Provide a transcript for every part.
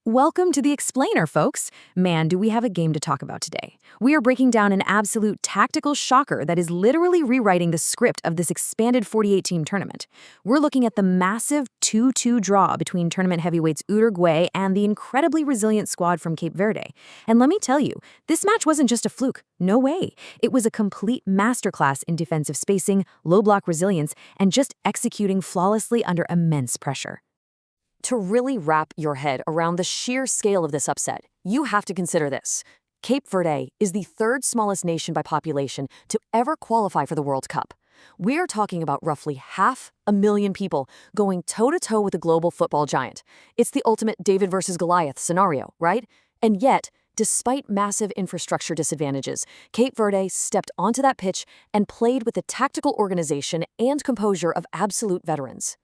Welcome to the Explainer, folks. Man, do we have a game to talk about today. We are breaking down an absolute tactical shocker that is literally rewriting the script of this expanded 48-team tournament. We're looking at the massive 2-2 draw between tournament heavyweights Uruguay and the incredibly resilient squad from Cape Verde. And let me tell you, this match wasn't just a fluke. No way. It was a complete masterclass in defensive spacing, low block resilience, and just executing flawlessly under immense pressure. To really wrap your head around the sheer scale of this upset, you have to consider this. Cape Verde is the third smallest nation by population to ever qualify for the World Cup. We're talking about roughly 500,000 people going toe-to-toe with a global football giant. It's the ultimate David versus Goliath scenario, right? And yet, despite massive infrastructure disadvantages, Cape Verde stepped onto that pitch and played with the tactical organization and composure of absolute veterans.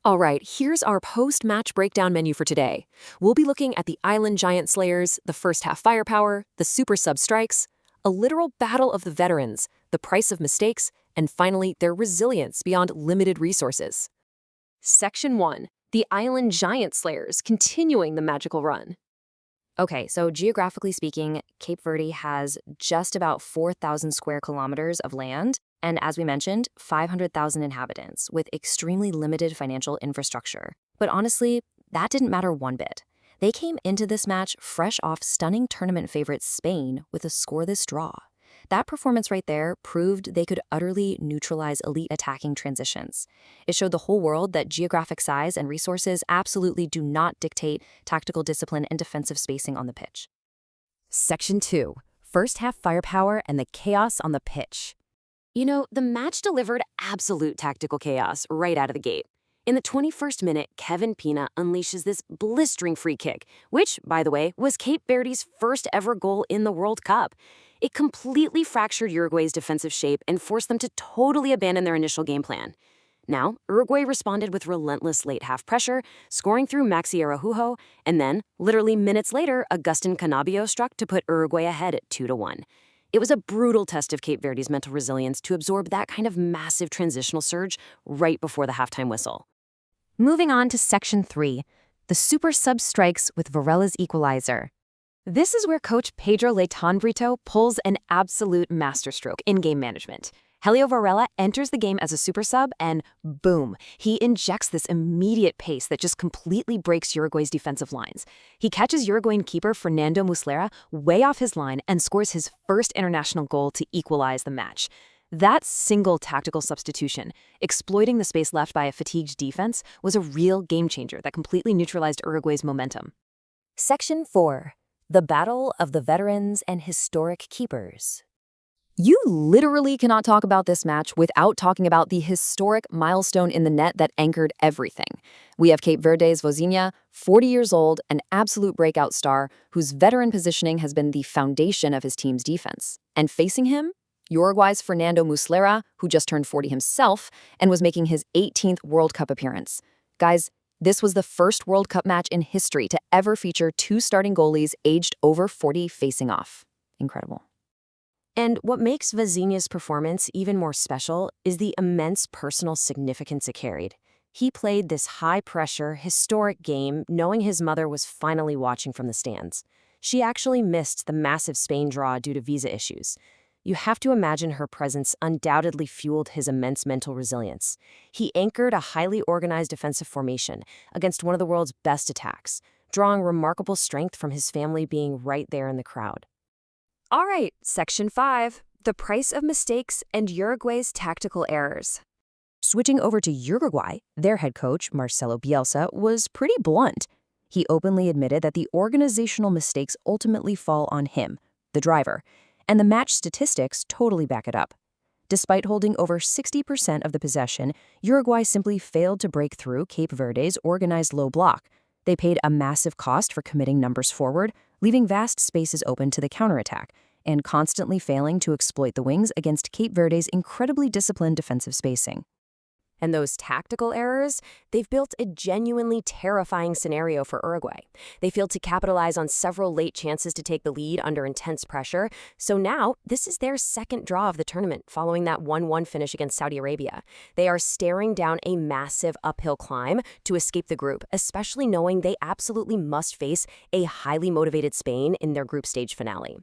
All right, here's our post-match breakdown menu for today. We'll be looking at the Island Giant Slayers, the first-half firepower, the super sub strikes, a literal battle of the veterans, the price of mistakes, and finally, their resilience beyond limited resources. Section 1. The Island Giant Slayers, continuing the magical run. Okay, so geographically speaking, Cape Verde has just about 4,000 square kilometers of land, and as we mentioned, 500,000 inhabitants with extremely limited financial infrastructure. But honestly, that didn't matter one bit. They came into this match fresh off stunning tournament favorite Spain with a scoreless draw. That performance right there proved they could utterly neutralize elite attacking transitions. It showed the whole world that geographic size and resources absolutely do not dictate tactical discipline and defensive spacing on the pitch. Section 2. First half firepower and the chaos on the pitch. You know, the match delivered absolute tactical chaos right out of the gate. In the 21st minute, Kevin Pina unleashes this blistering free kick, which, by the way, was Cape Verde's first ever goal in the World Cup. It completely fractured Uruguay's defensive shape and forced them to totally abandon their initial game plan. Now, Uruguay responded with relentless late-half pressure, scoring through Maxi Araujo, and then, literally minutes later, Agustin Canabio struck to put Uruguay ahead at 2-1. It was a brutal test of Cape Verde's mental resilience to absorb that kind of massive transitional surge right before the halftime whistle. Moving on to Section 3, the super sub strikes with Varela's equalizer. This is where coach Pedro Leighton Brito pulls an absolute masterstroke in game management. Helio Varela enters the game as a super sub and boom, he injects this immediate pace that just completely breaks Uruguay's defensive lines. He catches Uruguayan keeper Fernando Muslera way off his line and scores his first international goal to equalize the match. That single tactical substitution, exploiting the space left by a fatigued defense, was a real game changer that completely neutralized Uruguay's momentum. Section 4. The Battle of the Veterans and Historic Keepers. You literally cannot talk about this match without talking about the historic milestone in the net that anchored everything. We have Cape Verde's Vozinha, 40 years old, an absolute breakout star, whose veteran positioning has been the foundation of his team's defense. And facing him, Uruguay's Fernando Muslera, who just turned 40 himself and was making his 18th World Cup appearance. Guys, this was the first World Cup match in history to ever feature two starting goalies aged over 40 facing off. Incredible. And what makes Vozinha's performance even more special is the immense personal significance it carried. He played this high-pressure, historic game knowing his mother was finally watching from the stands. She actually missed the massive Spain draw due to visa issues. You have to imagine her presence undoubtedly fueled his immense mental resilience. He anchored a highly organized defensive formation against one of the world's best attacks, drawing remarkable strength from his family being right there in the crowd. All right, Section 5, the price of mistakes and Uruguay's tactical errors. Switching over to Uruguay, their head coach, Marcelo Bielsa, was pretty blunt. He openly admitted that the organizational mistakes ultimately fall on him, the driver, and the match statistics totally back it up. Despite holding over 60% of the possession, Uruguay simply failed to break through Cape Verde's organized low block. They paid a massive cost for committing numbers forward, leaving vast spaces open to the counterattack, and constantly failing to exploit the wings against Cape Verde's incredibly disciplined defensive spacing. And those tactical errors, they've built a genuinely terrifying scenario for Uruguay. They failed to capitalize on several late chances to take the lead under intense pressure, so now this is their second draw of the tournament following that 1-1 finish against Saudi Arabia. They are staring down a massive uphill climb to escape the group, especially knowing they absolutely must face a highly motivated Spain in their group stage finale.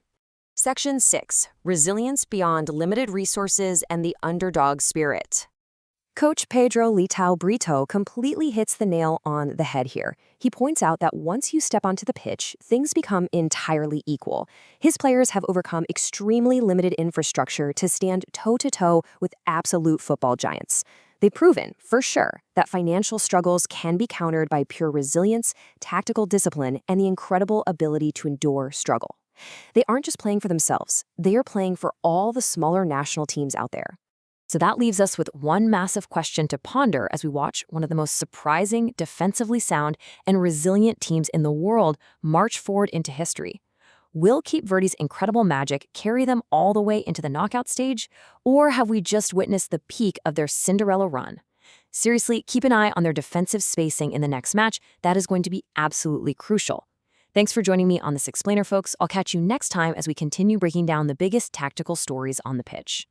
Section 6. Resilience beyond limited resources and the underdog spirit. Coach Pedro Litao Brito completely hits the nail on the head here. He points out that once you step onto the pitch, things become entirely equal. His players have overcome extremely limited infrastructure to stand toe-to-toe with absolute football giants. They've proven, for sure, that financial struggles can be countered by pure resilience, tactical discipline, and the incredible ability to endure struggle. They aren't just playing for themselves, they are playing for all the smaller national teams out there. So that leaves us with one massive question to ponder as we watch one of the most surprising, defensively sound, and resilient teams in the world march forward into history. Will Cape Verde's incredible magic carry them all the way into the knockout stage, or have we just witnessed the peak of their Cinderella run? Seriously, keep an eye on their defensive spacing in the next match. That is going to be absolutely crucial. Thanks for joining me on this explainer, folks. I'll catch you next time as we continue breaking down the biggest tactical stories on the pitch.